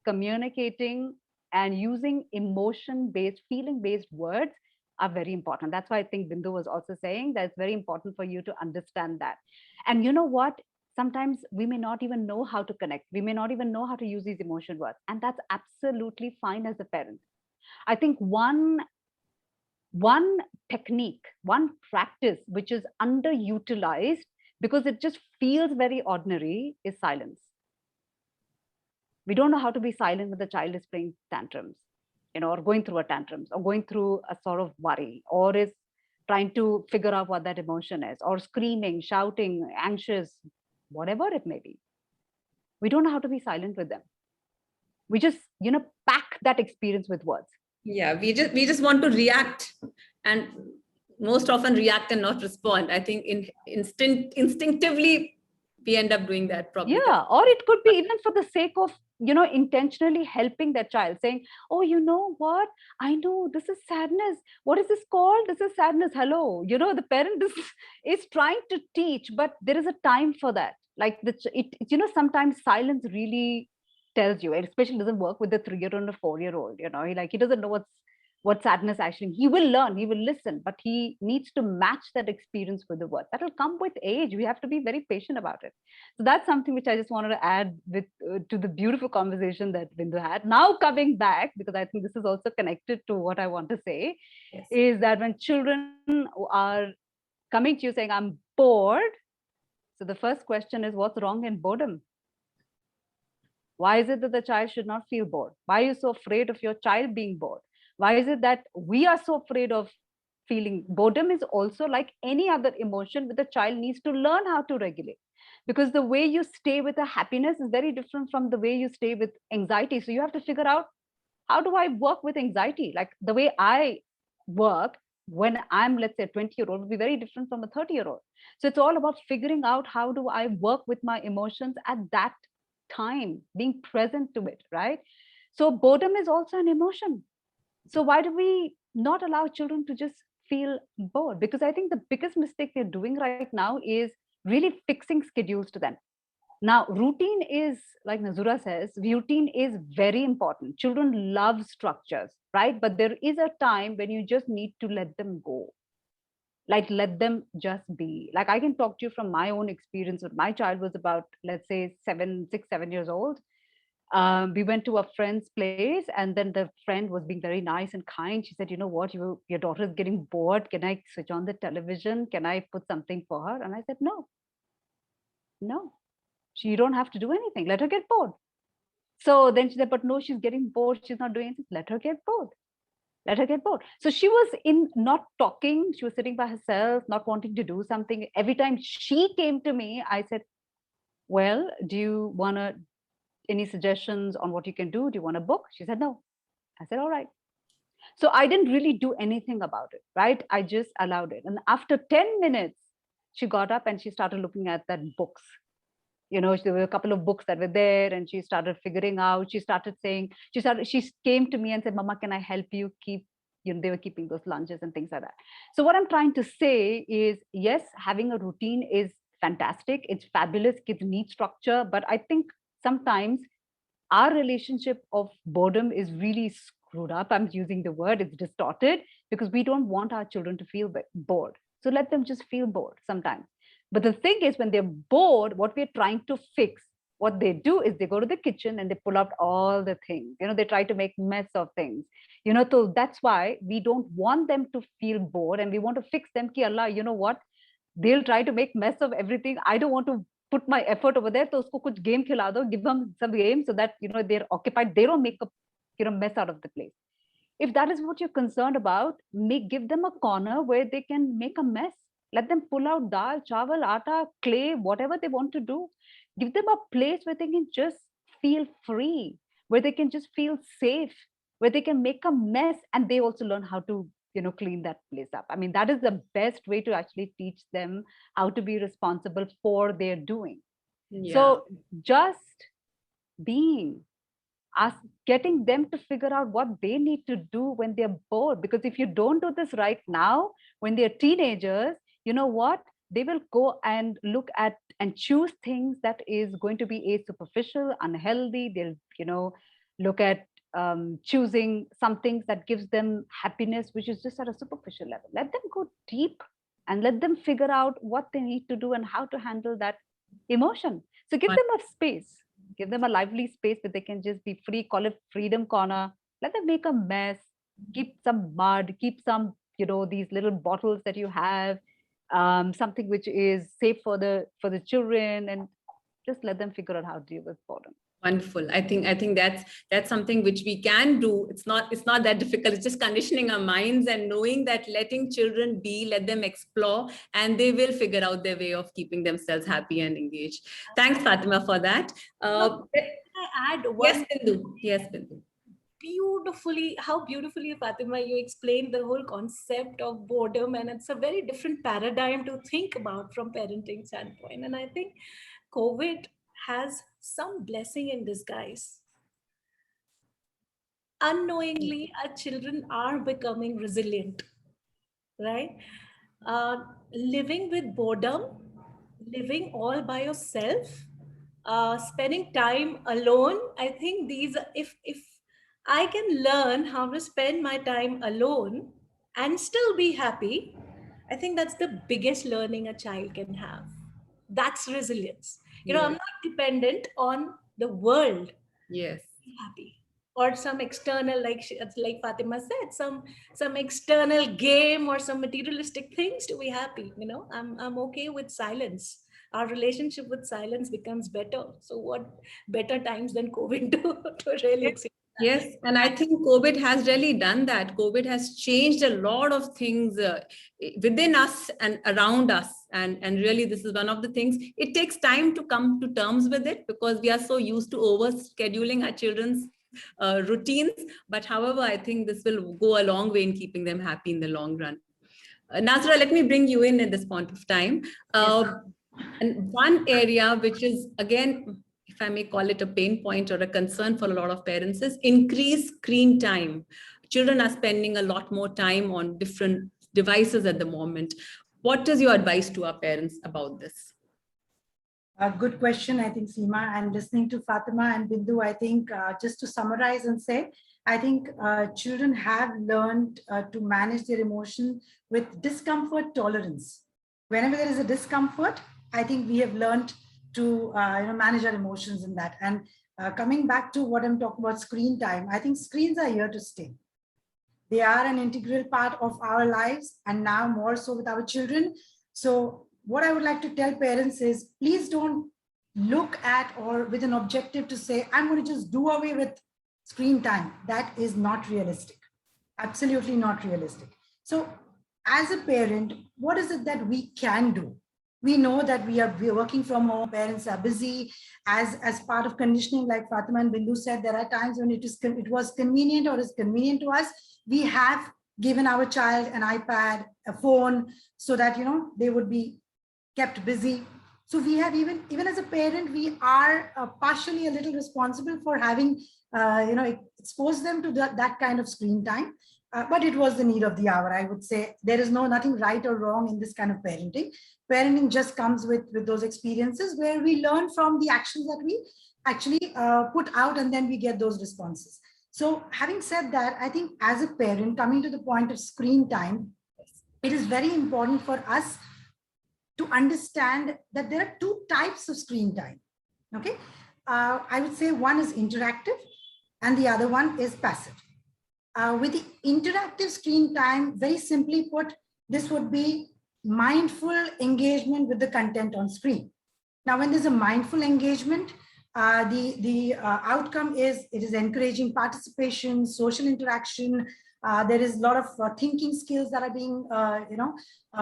communicating, and using emotion-based, feeling-based words are very important. That's why I think Bindu was also saying that it's very important for you to understand that. And you know what? Sometimes we may not even know how to connect. We may not even know how to use these emotion words. And that's absolutely fine as a parent. I think one technique, one practice which is underutilized because it just feels very ordinary is silence. We don't know how to be silent when the child is playing tantrums, or going through a tantrums, or going through a sort of worry, or is trying to figure out what that emotion is, or screaming, shouting, anxious, whatever it may be. We don't know how to be silent with them. We just, pack that experience with words. Yeah, we just want to react, and most often react and not respond. I think instinctively we end up doing that probably. Yeah, or it could be even for the sake of, intentionally helping that child, saying, oh, you know what, I know this is sadness. What is this called? This is sadness. Hello, the parent is trying to teach, but there is a time for that. Like sometimes silence really tells you. It especially doesn't work with the 3-year-old and a 4-year-old. He doesn't know what sadness actually. He will learn, he will listen, but he needs to match that experience with the word. That will come with age. We have to be very patient about it. So that's something which I just wanted to add with to the beautiful conversation that Bindu had. Now coming back, because I think this is also connected to what I want to say, is that when children are coming to you saying, I'm bored. So the first question is, what's wrong in boredom? Why is it that the child should not feel bored? Why are you so afraid of your child being bored? Why is it that we are so afraid of feeling? Boredom is also like any other emotion that the child needs to learn how to regulate. Because the way you stay with a happiness is very different from the way you stay with anxiety. So you have to figure out, how do I work with anxiety? Like the way I work when I'm, let's say, a 20-year-old will be very different from a 30-year-old. So it's all about figuring out, how do I work with my emotions at that time, being present to it, right? So boredom is also an emotion. So why do we not allow children to just feel bored? Because I think the biggest mistake they're doing right now is really fixing schedules to them. Now, routine is, like Nazura says, routine is very important. Children love structures, right? But there is a time when you just need to let them go. Like, let them just be. Like, I can talk to you from my own experience. When my child was about, let's say, 7 years old, we went to a friend's place, and then the friend was being very nice and kind. She said, you know what, your daughter is getting bored. Can I switch on the television? Can I put something for her? And I said, no, you don't have to do anything. Let her get bored. So then she said, but no, she's getting bored. She's not doing anything. Let her get bored. Let her get bored. So she was in not talking. She was sitting by herself, not wanting to do something. Every time she came to me, I said, well, do you want to, any suggestions on what you can do? Do you want a book? She said, no. I said, all right. So I didn't really do anything about it, right? I just allowed it. And after 10 minutes, she got up and she started looking at that books. You know, there were a couple of books that were there and she started figuring out, she started saying, she came to me and said, Mama, can I help you keep, you know, they were keeping those lunches and things like that. So what I'm trying to say is, yes, having a routine is fantastic. It's fabulous. Kids need structure. But I think sometimes our relationship of boredom is really screwed up. I'm using the word, it's distorted, because we don't want our children to feel bored. So let them just feel bored sometimes. But the thing is, when they're bored, what we're trying to fix, what they do is they go to the kitchen and they pull out all the things. You know, they try to make mess of things. You know, so that's why we don't want them to feel bored, and we want to fix them. Ki Allah, you know what? They'll try to make mess of everything. I don't want to put my effort over there. So usko kuch game khila do, give them some game so that, you know, they're occupied. They don't make a, you know, mess out of the place. If that is what you're concerned about, give them a corner where they can make a mess. Let them pull out dal, chawal, atta, clay, whatever they want to do. Give them a place where they can just feel free, where they can just feel safe, where they can make a mess, and they also learn how to, you know, clean that place up. I mean, that is the best way to actually teach them how to be responsible for their doing. Yeah. So just being, getting them to figure out what they need to do when they're bored. Because if you don't do this right now, when they're teenagers, you know what? They will go and look at and choose things that is going to be superficial, unhealthy. They'll, you know, look at choosing some things that gives them happiness, which is just at a superficial level. Let them go deep and let them figure out what they need to do and how to handle that emotion. So give them a space, give them a lively space where they can just be free, call it freedom corner. Let them make a mess, keep some mud, keep some, you know, these little bottles that you have, something which is safe for the children, and just let them figure out how to deal with boredom. Wonderful. I think that's something which we can do. It's not that difficult. It's just conditioning our minds and knowing that letting children be, let them explore, and they will figure out their way of keeping themselves happy and engaged. Thanks, Fatima, for that. Can I add one? Yes, Bindu. Yes, Bindu. How beautifully, Fatima, you explained the whole concept of boredom, and it's a very different paradigm to think about from parenting standpoint. And I think COVID has some blessing in disguise. Unknowingly, our children are becoming resilient, right? Living with boredom, living all by yourself, spending time alone. I think these, if I can learn how to spend my time alone and still be happy, I think that's the biggest learning a child can have. That's resilience. You know, I'm not dependent on the world. Yes. To be happy. Or some external, like Fatima said, some external game or some materialistic things to be happy. You know, I'm okay with silence. Our relationship with silence becomes better. So what better times than COVID to really experience? Yes, and I think COVID has really done that. COVID has changed a lot of things within us and around us. And really, this is one of the things. It takes time to come to terms with it because we are so used to over-scheduling our children's routines. But however, I think this will go a long way in keeping them happy in the long run. Nazra, let me bring you in at this point of time. And one area which is, again, if I may call it a pain point or a concern for a lot of parents, is increased screen time. Children are spending a lot more time on different devices at the moment. What is your advice to our parents about this? A good question, I think, Seema. And listening to Fatima and Bindu, I think just to summarize and say, I think children have learned to manage their emotion with discomfort tolerance. Whenever there is a discomfort, I think we have learned to manage our emotions in that. And coming back to what I'm talking about, screen time, I think screens are here to stay. They are an integral part of our lives, and now more so with our children. So what I would like to tell parents is, please don't look at or with an objective to say, I'm going to just do away with screen time. That is not realistic. Absolutely not realistic. So as a parent, what is it that we can do? We know that we are working from home, parents are busy. As part of conditioning, like Fatima and Bindu said, there are times when it was convenient or is convenient to us. We have given our child an iPad, a phone, so that, you know, they would be kept busy. So we have even as a parent, we are partially a little responsible for having, exposed them to that kind of screen time. But it was the need of the hour. I would say there is nothing right or wrong in this kind of parenting. Parenting just comes with those experiences where we learn from the actions that we actually put out, and then we get those responses. So having said that, I think as a parent, coming to the point of screen time, it is very important for us to understand that there are two types of screen time. Okay, I would say one is interactive and the other one is passive. With the interactive screen time, very simply put, this would be mindful engagement with the content on screen. Now, when there's a mindful engagement, the outcome is it is encouraging participation, social interaction. There is a lot of thinking skills that are being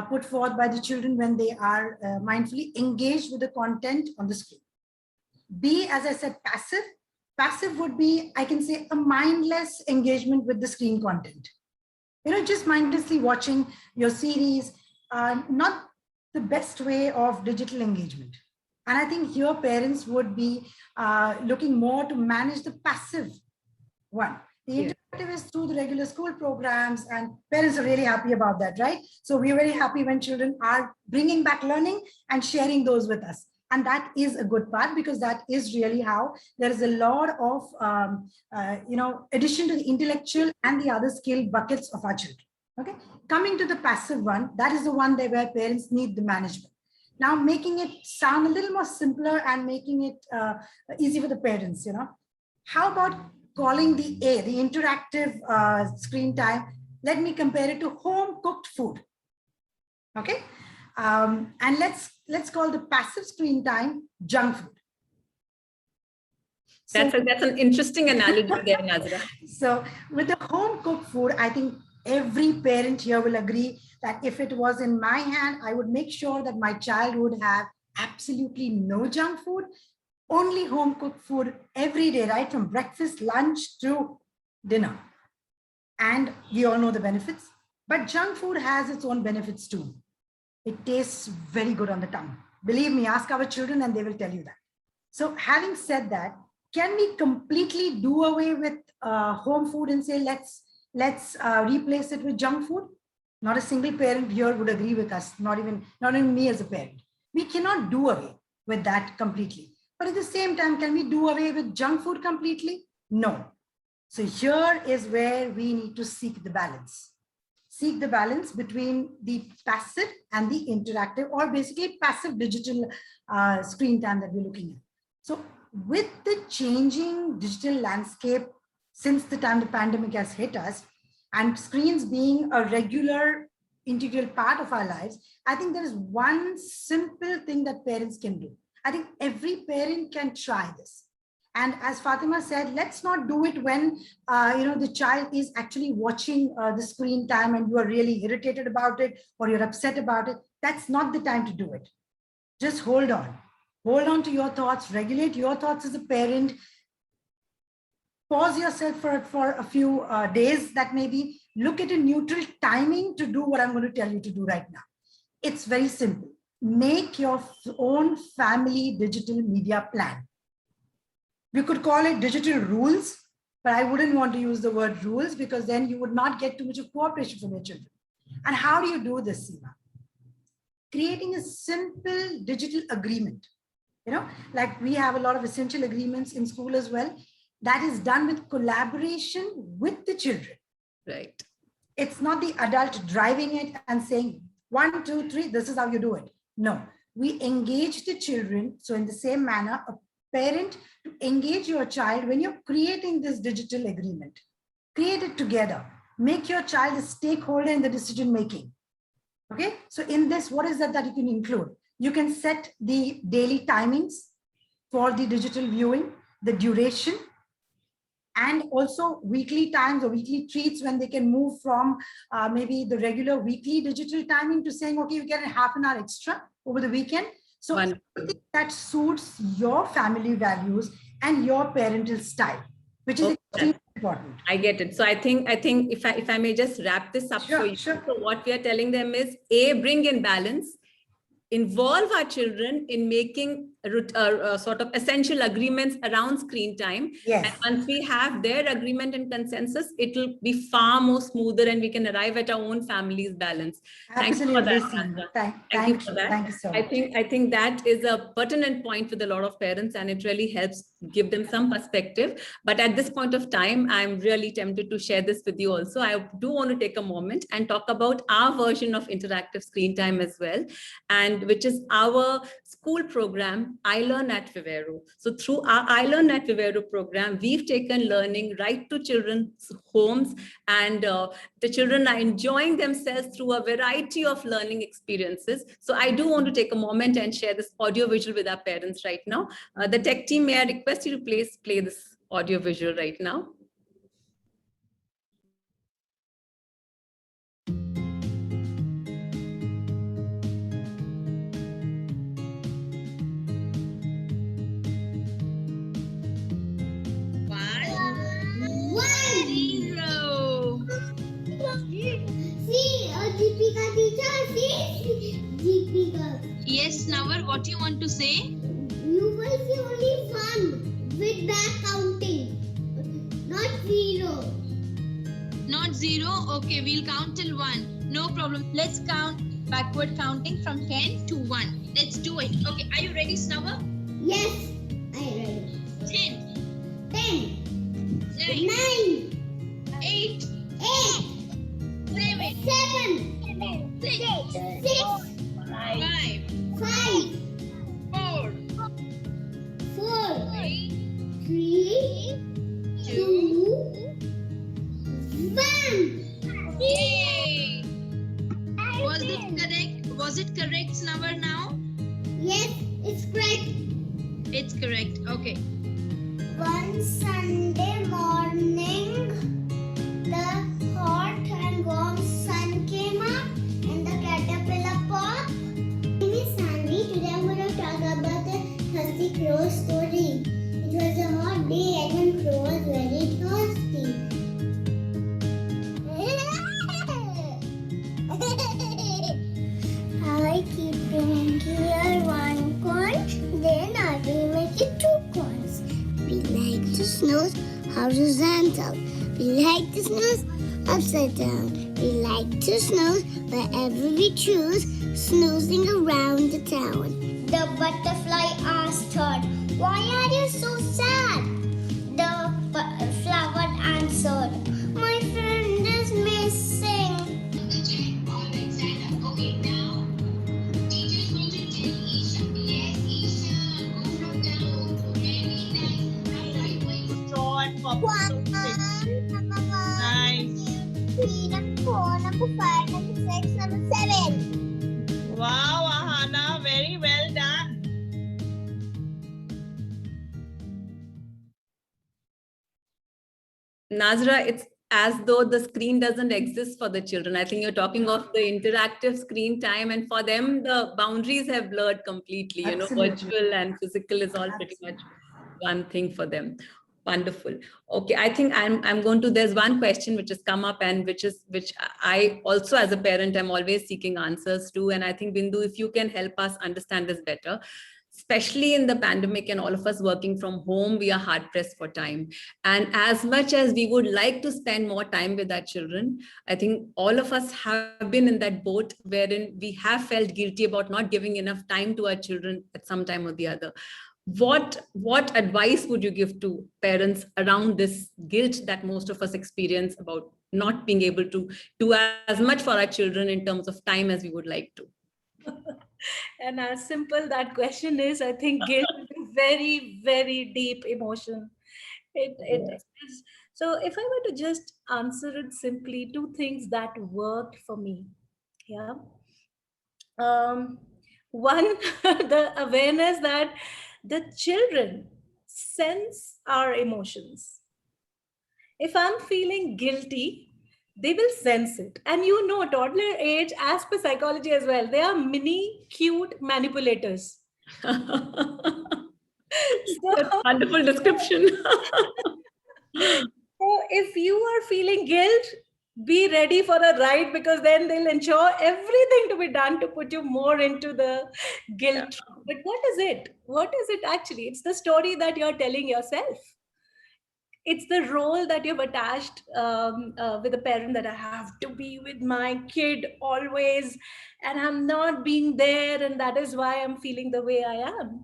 put forth by the children when they are mindfully engaged with the content on the screen. B, as I said, passive. Passive would be, I can say, a mindless engagement with the screen content. You know, just mindlessly watching your series, not the best way of digital engagement. And I think here parents would be looking more to manage the passive one. The interactive is through the regular school programs, and parents are really happy about that, right? So we're very happy when children are bringing back learning and sharing those with us. And that is a good part, because that is really how there is a lot of, addition to the intellectual and the other skill buckets of our children. Okay, coming to the passive one, that is the one where parents need the management. Now, making it sound a little more simpler and making it easy for the parents, how about calling the interactive screen time? Let me compare it to home cooked food. Okay. And let's call the passive screen time junk food. That's an interesting analogy there, Nazra. So with the home cooked food, I think every parent here will agree that if it was in my hand, I would make sure that my child would have absolutely no junk food, only home cooked food every day, right? From breakfast, lunch to dinner. And we all know the benefits, but junk food has its own benefits too. It tastes very good on the tongue. Believe me, ask our children and they will tell you that. So having said that, can we completely do away with home food and say, let's replace it with junk food? Not a single parent here would agree with us, not even me as a parent. We cannot do away with that completely. But at the same time, can we do away with junk food completely? No. So here is where we need to seek the balance. Seek the balance between the passive and the interactive, or basically passive digital screen time that we're looking at. So with the changing digital landscape since the time the pandemic has hit us, and screens being a regular integral part of our lives, I think there is one simple thing that parents can do. I think every parent can try this. And as Fatima said, let's not do it when the child is actually watching the screen time and you are really irritated about it or you're upset about it. That's not the time to do it. Just hold on. Hold on to your thoughts, regulate your thoughts as a parent. Pause yourself for a few days, that maybe look at a neutral timing to do what I'm going to tell you to do right now. It's very simple. Make your own family digital media plan. We could call it digital rules, but I wouldn't want to use the word rules because then you would not get too much of cooperation from your children. And how do you do this, Seema? Creating a simple digital agreement. Like we have a lot of essential agreements in school as well. That is done with collaboration with the children. Right. It's not the adult driving it and saying, 1, 2, 3, this is how you do it. No, we engage the children. So in the same manner, a parent to engage your child when you're creating this digital agreement. Create it together. Make your child a stakeholder in the decision making. Okay, so in this, what is that you can include? You can set the daily timings for the digital viewing, the duration. and also weekly times or weekly treats when they can move from maybe the regular weekly digital timing to saying, okay, you get a half an hour extra over the weekend. So anything that suits your family values and your parental style, which is extremely important. I get it. So I think if I may just wrap this up for you. Sure. So what we are telling them is, A, bring in balance, involve our children in making sort of essential agreements around screen time. Yes. And once we have their agreement and consensus, it will be far more smoother and we can arrive at our own family's balance. Absolutely. Thank you for that. Thank you. Thank you so much. I think that is a pertinent point with a lot of parents, and it really helps give them some perspective. But at this point of time, I'm really tempted to share this with you also. I do want to take a moment and talk about our version of interactive screen time as well, and which is our school program, iLearn at Vivero. So through our iLearn at Vivero program, we've taken learning right to children's homes, and the children are enjoying themselves through a variety of learning experiences. So I do want to take a moment and share this audio visual with our parents right now. The tech team, may I request you to please play this audio visual right now? Deepika teacher, see Deepika. Yes, Navar, what do you want to say? You will see only one with back counting, not zero. Not zero? Okay, we'll count till 1. No problem. Let's count backward counting from 10 to 1. Let's do it. Okay, are you ready, Navar? Yes, I ready. 10, 10, 9, 8, 8, 7, 7, 6, 6, 5, 5, 4, 4, 3, 3, 2, 1. Yay! Was it correct? Was it correct, Navar, now? Yes, it's correct. It's correct. Okay. One Sunday morning, the hot and warm sun came up and the caterpillar popped. My name is Sandy. Today I'm going to talk about the thirsty crow story. It was a hot day and one crow was very thirsty. I keep bringing here 1 corn, then I will make it 2 corns. We like to snooze horizontal. We like to snooze upside down. We like to snooze wherever we choose, snoozing around the town. The butterfly asked her, "Why are you so sad?" The flower answered, "My friend is missing." Nice. 3, number 4, number 5, number 6, number 7. Wow, Ahana, very well done. Nazra, it's as though the screen doesn't exist for the children. I think you're talking of the interactive screen time, and for them, the boundaries have blurred completely. You know, Absolutely. virtual and physical is all pretty much one thing for them. Wonderful. Okay, I think I'm going to, there's one question which has come up, and which I also, as a parent, I'm always seeking answers to. And I think, Bindu, if you can help us understand this better, especially in the pandemic and all of us working from home, we are hard pressed for time. And as much as we would like to spend more time with our children, I think all of us have been in that boat wherein we have felt guilty about not giving enough time to our children at some time or the other. What advice would you give to parents around this guilt that most of us experience about not being able to do as much for our children in terms of time as we would like to? And as simple that question is, I think guilt is a very, very deep emotion. It is. So if I were to just answer it simply, 2 things that worked for me. Yeah. One, the awareness that the children sense our emotions. If I'm feeling guilty, they will sense it. And you know, toddler age, as per psychology as well, they are mini cute manipulators. That's a wonderful description. So if you are feeling guilt, be ready for a ride, because then they'll ensure everything to be done to put you more into the guilt. But what is it? What is it actually? It's the story that you're telling yourself. It's the role that you've attached with a parent, that I have to be with my kid always, and I'm not being there, and that is why I'm feeling the way I am.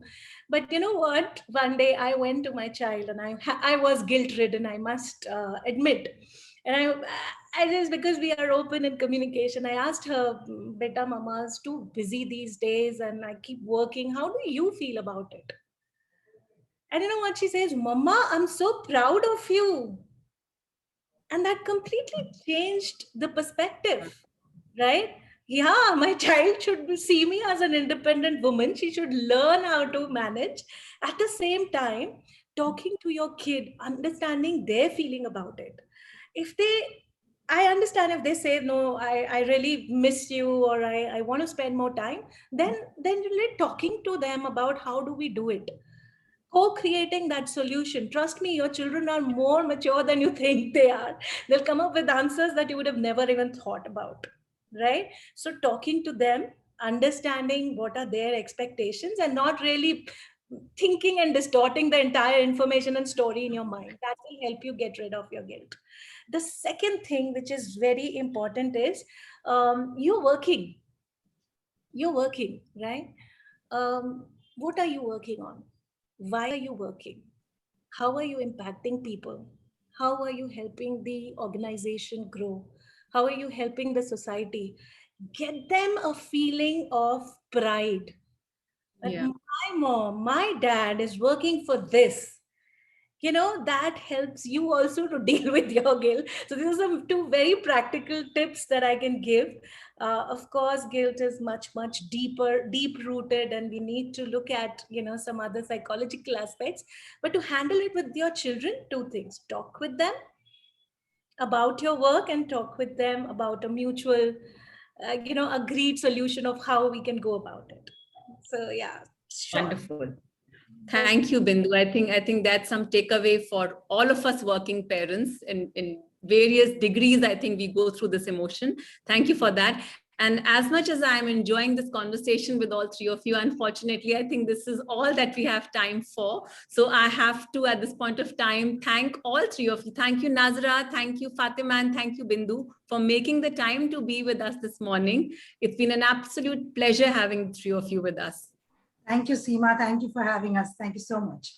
But you know what? One day I went to my child, and I was guilt-ridden, I must admit. And I just, because we are open in communication, I asked her, "Beta, Mama's too busy these days, and I keep working. How do you feel about it?" And you know what she says? "Mama, I'm so proud of you." And that completely changed the perspective, right? Yeah, my child should see me as an independent woman. She should learn how to manage. At the same time, talking to your kid, understanding their feeling about it. I understand if they say, "No, I really miss you," or I want to spend more time, then really talking to them about how do we do it. Co-creating that solution. Trust me, your children are more mature than you think they are. They'll come up with answers that you would have never even thought about, right? So talking to them, understanding what are their expectations, and not really thinking and distorting the entire information and story in your mind. That will help you get rid of your guilt. The second thing, which is very important, is you're working. You're working, right? What are you working on? Why are you working? How are you impacting people? How are you helping the organization grow? How are you helping the society? Get them a feeling of pride. That Yeah. my mom, my dad is working for this. You know, that helps you also to deal with your guilt. So these are some two very practical tips that I can give. Of course, guilt is much deep rooted, and we need to look at, you know, some other psychological aspects. But to handle it with your children, two things: talk with them about your work, and talk with them about a mutual agreed solution of how we can go about it. So yeah, sure. Wonderful. Thank you, Bindu. I think that's some takeaway for all of us working parents in various degrees. I think we go through this emotion. Thank you for that. And as much as I'm enjoying this conversation with all three of you, unfortunately, I think this is all that we have time for. So I have to, at this point of time, thank all three of you. Thank you, Nazra. Thank you, Fatima. And thank you, Bindu, for making the time to be with us this morning. It's been an absolute pleasure having the three of you with us. Thank you, Seema. Thank you for having us. Thank you so much.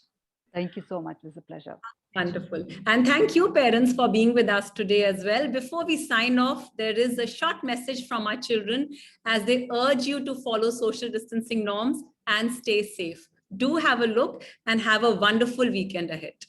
Thank you so much. It was a pleasure. Wonderful. And thank you, parents, for being with us today as well. Before we sign off, there is a short message from our children as they urge you to follow social distancing norms and stay safe. Do have a look and have a wonderful weekend ahead.